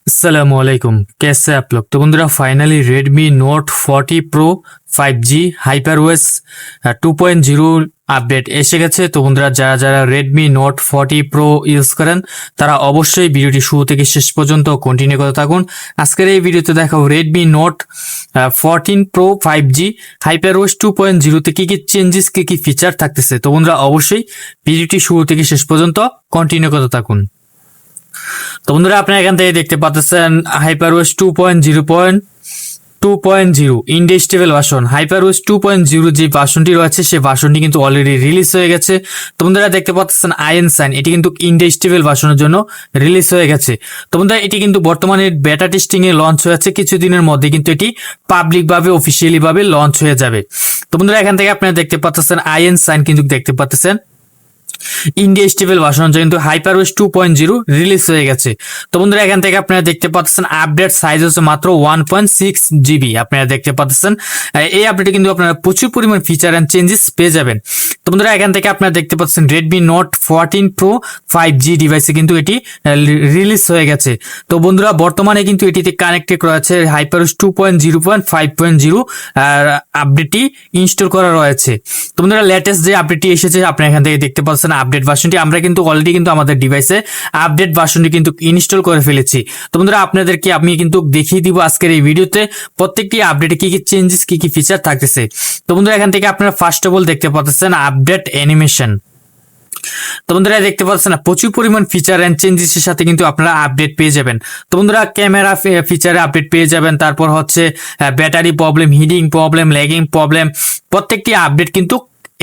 अस्सलाम वालेकुम, कैसे आप लोग। तो बंधुरा finally Redmi Note 40 Pro 5G HyperOS 2.0 update এসে গেছে। তো বন্ধুরা যারা যারা Redmi Note 40 Pro ইউজ করেন তারা অবশ্যই ভিডিওটি শুরু থেকে শেষ পর্যন্ত কন্টিনিউ করতে থাকুন। আজকের এই ভিডিওতে দেখাবো Redmi Note 14 Pro 5G HyperOS 2.0 তে কি চেঞ্জেস কি ফিচার থাকতেছে। তো বন্ধুরা অবশ্যই ভিডিওটি শুরু থেকে শেষ পর্যন্ত কন্টিনিউ করতে থাকুন। তো বন্ধুরা আপনারা এখান থেকে দেখতে পাচ্ছেন HyperOS 2.0 India stable version. HyperOS 2.0 যে ভার্সনটি রয়েছে সেই ভার্সনটি কিন্তু অলরেডি রিলিজ হয়ে গেছে। তো বন্ধুরা দেখতে পাচ্ছেন আইএনসাইন এটি কিন্তু ইন্ডিয়া স্টেবল ভার্সনের জন্য রিলিজ হয়ে গেছে। তো বন্ধুরা এটি কিন্তু বর্তমানে বেটা টেস্টিং এ লঞ্চ হয়েছে, কিছুদিনের মধ্যে কিন্তু এটি পাবলিক ভাবে অফিসিয়ালি ভাবে লঞ্চ হয়ে যাবে। তো বন্ধুরা এখান থেকে আপনারা দেখতে পাচ্ছেন আইএনসাইন কিন্তু দেখতে পাচ্ছেন ইন্ডিয়া স্টেবল ভার্সন কিন্তু HyperOS 2.0 রিলিজ হয়ে গেছে। তো বন্ধুরা এখান থেকে আপনারা দেখতে পাচ্ছেন আপডেট সাইজ হচ্ছে মাত্র 1.6 GB। আপনারা দেখতে পাচ্ছেন এই আপডেটে কিন্তু আপনারা প্রচুর পরিমাণ ফিচার এন্ড চেঞ্জেস পেয়ে যাবেন। তো বন্ধুরা এখান থেকে আপনারা দেখতে পাচ্ছেন Redmi Note 14 Pro 5G ডিভাইসে কিন্তু এটি রিলিজ হয়ে গেছে। তো বন্ধুরা বর্তমানে কিন্তু এটিতে কানেক্টেড রয়েছে HyperOS 2.0.5.0 আপডেটটি ইনস্টল করা রয়েছে। তো বন্ধুরা লেটেস্ট যে আপডেটটি এসেছে আপনারা এখান থেকে দেখতে পাচ্ছেন আপডেট ভার্সনটি। আমরা কিন্তু অলরেডি কিন্তু আমাদের ডিভাইসে আপডেট ভার্সনটি কিন্তু ইনস্টল করে ফেলেছি। তো বন্ধুরা আপনাদেরকে আমি কিন্তু দেখিয়ে দিব আজকের এই ভিডিওতে প্রত্যেকটি আপডেটে কি চেঞ্জেস কি ফিচার থাকতেছে। তো বন্ধুরা এখান থেকে আপনারা ফার্স্ট অফ অল দেখতে পাচ্ছেন আপডেট অ্যানিমেশন। তো বন্ধুরা দেখতে পাচ্ছেন না প্রচুর পরিমাণ ফিচার এন্ড চেঞ্জেসের সাথে কিন্তু আপনারা আপডেট পেয়ে যাবেন। তো বন্ধুরা ক্যামেরা ফিচারে আপডেট পেয়ে যাবেন, তারপর হচ্ছে battery problem, heating problem, lagging problem, প্রত্যেকটি আপডেট কিন্তু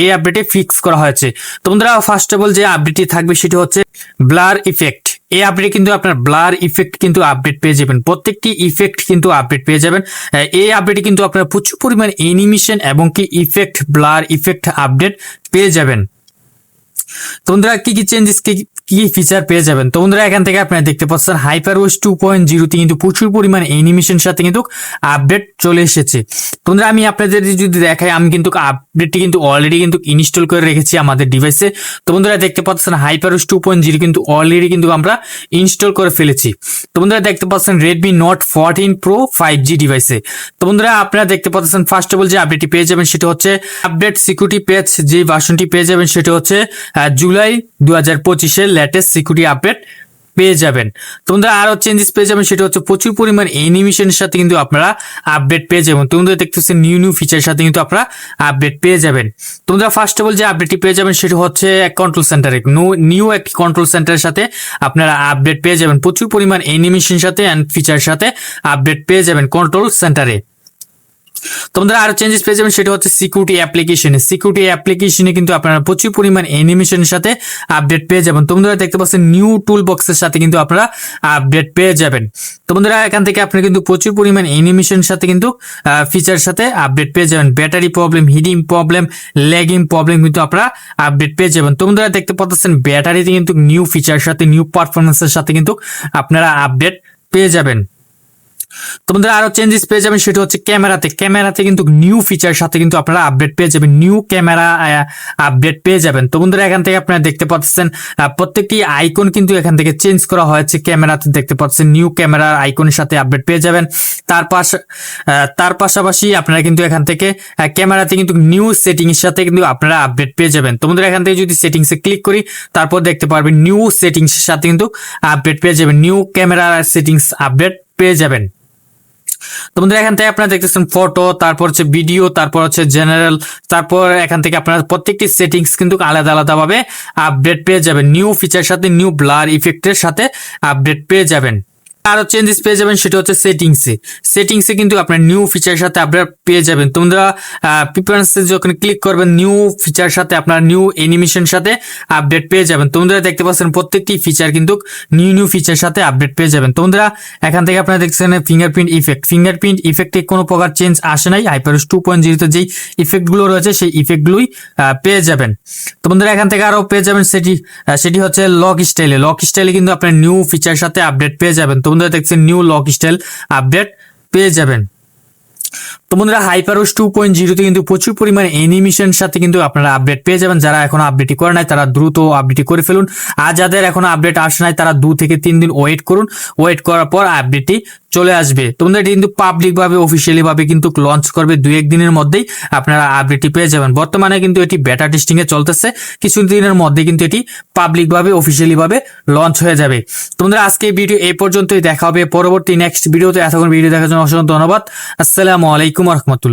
এই আপডেটে ফিক্স করা হয়েছে। তো বন্ধুরা ফার্স্ট অফ অল যে আপডেটটি থাকবে সেটি হচ্ছে ব্লার ইফেক্ট। এই আপডেটে কিন্তু আপনার ব্লার ইফেক্ট কিন্তু আপডেট পেয়ে যাবেন, প্রত্যেকটি ইফেক্ট কিন্তু আপডেট পেয়ে যাবেন। এই আপডেটে কিন্তু আপনারা প্রচুর পরিমাণ অ্যানিমেশন এবং কি ইফেক্ট ব্লার ইফেক্ট আপডেট পেয়ে যাবেন। তো বন্ধুরা কি চেঞ্জেস কি ফিচার পেয়ে যাবেন। তো বন্ধুরা এখান থেকে আপনারা দেখতে পাচ্ছেন HyperOS 2.0 তে কিন্তু প্রচুর পরিমাণ অ্যানিমেশন সাথে কিন্তু আপডেট চলে এসেছে। তো বন্ধুরা আমি আপনাদের যদি দেখাই আমি কিন্তু আপডেটটি কিন্তু অলরেডি কিন্তু ইনস্টল করে রেখেছি আমাদের ডিভাইসে। তো বন্ধুরা দেখতে পাচ্ছেন HyperOS 2.0 কিন্তু অলরেডি কিন্তু আমরা ইনস্টল করে ফেলেছি। তো বন্ধুরা দেখতে পাচ্ছেন Redmi Note 14 Pro 5G ডিভাইসে। তো বন্ধুরা আপনারা দেখতে পাচ্ছেন ফার্স্ট অফ অল যে আপডেটটি পেয়ে যাবেন সেটা হচ্ছে আপডেট সিকিউরিটি প্যাচ। যে ভার্সনটি পেয়ে যাবেন সেটা হচ্ছে জুলাই 2025 লেটেস্ট সিকিউরিটি আপডেট পেয়ে যাবেন। তো বন্ধুরা আরো চেঞ্জেস পেয়ে যাবেন সেটা হচ্ছে প্রচুর পরিমাণ অ্যানিমেশনের সাথে কিন্তু আপনারা আপডেট পেয়ে যাবেন। তো বন্ধুরা দেখতেছেন নিউ ফিচারের সাথে কিন্তু আপনারা আপডেট পেয়ে যাবেন। তো বন্ধুরা ফার্স্ট অফ অল যে আপডেটটি পেয়ে যাবেন সেটা হচ্ছে কন্ট্রোল সেন্টারে নিউ একটি কন্ট্রোল সেন্টারের সাথে আপনারা আপডেট পেয়ে যাবেন, প্রচুর পরিমাণ অ্যানিমেশনের সাথে এন্ড ফিচারের সাথে আপডেট পেয়ে যাবেন কন্ট্রোল সেন্টারে। তো বন্ধুরা আরো চেঞ্জেস পেয়ে যাবেন সেটা হচ্ছে সিকিউরিটি অ্যাপ্লিকেশনে কিন্তু আপনারা প্রচুর পরিমাণ অ্যানিমেশনের সাথে আপডেট পেয়ে যাবেন। তো বন্ধুরা দেখতে পাচ্ছেন নিউ টুল বক্সের সাথে কিন্তু আপনারা আপডেট পেয়ে যাবেন। তো বন্ধুরা এখান থেকে আপনারা কিন্তু প্রচুর পরিমাণ অ্যানিমেশনের সাথে কিন্তু ফিচারের সাথে আপডেট পেয়ে যাবেন। Battery problem, heating problem, lagging problem কিন্তু আপনারা আপডেট পেয়ে যাবেন। তো বন্ধুরা দেখতে পাচ্ছেন ব্যাটারিতে কিন্তু নিউ ফিচারের সাথে নিউ পারফরমেন্সের সাথে কিন্তু আপনারা আপডেট পেয়ে যাবেন। তো বন্ধুরা আরো চেঞ্জেস পেয়ে যাবেন সেটা হচ্ছে ক্যামেরাতে কিন্তু নিউ ফিচার সাথে কিন্তু আপনারা আপডেট পেয়ে যাবেন, নিউ ক্যামেরা আপডেট পেয়ে যাবেন। তো বন্ধুরা এখান থেকে আপনারা দেখতে পাচ্ছেন প্রত্যেকটি আইকন কিন্তু এখান থেকে চেঞ্জ করা হয়েছে। ক্যামেরাতে দেখতে পাচ্ছেন নিউ ক্যামেরা আইকনের সাথে আপডেট পেয়ে যাবেন। তার পাশাপাশি আপনারা কিন্তু এখান থেকে ক্যামেরাতে কিন্তু নিউ সেটিং এর সাথে কিন্তু আপনারা আপডেট পেয়ে যাবেন। তো বন্ধুরা এখান থেকে যদি সেটিংসে ক্লিক করি তারপর দেখতে পারবেন নিউ সেটিংস এর সাথে কিন্তু আপডেট পেয়ে যাবেন, নিউ ক্যামেরা সেটিংস আপডেট পেয়ে যাবেন। তো বন্ধুরা এখান থেকে আপনারা দেখতেছেন ফটো, তারপর হচ্ছে ভিডিও, তারপর হচ্ছে জেনারেল, তারপর এখান থেকে আপনারা প্রত্যেকটি সেটিংস কিন্তু আলাদা ভাবে আপডেট পেয়ে যাবেন, নিউ ফিচার সাথে নিউ ব্লার ইফেক্টের সাথে আপডেট পেয়ে যাবেন। আরো চেঞ্জেস পেয়ে যাবেন সেটা হচ্ছে সেটিংসে কিন্তু আপনার নিউ ফিচারের সাথে আপনারা পেয়ে যাবেন। তোমরা প্রিফারেন্সে যখন ক্লিক করবেন নিউ ফিচার সাথে আপনার নিউ অ্যানিমেশন সাথে আপডেট পেয়ে যাবেন। তোমরা দেখতে পাচ্ছেন প্রত্যেকটি ফিচার কিন্তু নিউ ফিচার সাথে আপডেট পেয়ে যাবেন। তোমরা এখান থেকে আপনারা দেখছেন ফিঙ্গারপ্রিন্ট ইফেক্টে কোনো প্রকার চেঞ্জ আসে নাই। HyperOS 2.0 তে যেই ইফেক্ট গুলো রয়েছে সেই ইফেক্ট গুলোই পেয়ে যাবেন। তো বন্ধুরা এখান থেকে আরো পেয়ে যাবেন সেটি হচ্ছে লক স্টাইলে কিন্তু আপনার নিউ ফিচার সাথে আপডেট পেয়ে যাবেন। তো বন্ধুরা দেখছেন নিউ লক স্টাইল আপডেট পেয়ে যাবেন। তো বন্ধুরা হাইপারওস 2.0 কিন্তু প্রচুর পরিমাণে অ্যানিমেশন সাথে কিন্তু আপনারা আপডেট পেয়ে যাবেন। যারা এখনো আপডেটই করে নাই তারা দ্রুত আপডেটই করে ফেলুন, আর যাদের এখনো আপডেট আসে নাই তারা 2 থেকে 3 দিন ওয়েট করুন। ওয়েট করার পর আপডেটটি চলে আসবে। তোমাদের এটি কিন্তু পাবলিক ভাবে অফিসিয়ালি ভাবে কিন্তু লঞ্চ করবে 2-1 দিনের মধ্যেই আপনারা আপডেটটি পেয়ে যাবেন। বর্তমানে কিন্তু এটি বেটা টেস্টিং এ চলতেছে, কিছু দিনের মধ্যে কিন্তু এটি পাবলিক ভাবে অফিসিয়ালি ভাবে লঞ্চ হয়ে যাবে। তোমাদের আজকে এই ভিডিও এই পর্যন্তই, দেখা হবে পরবর্তী নেক্সট ভিডিওতে। এতক্ষণ ভিডিও দেখার জন্য অসংখ্য ধন্যবাদ। আসসালামু আলাইকুম রহমতুল্লাহ।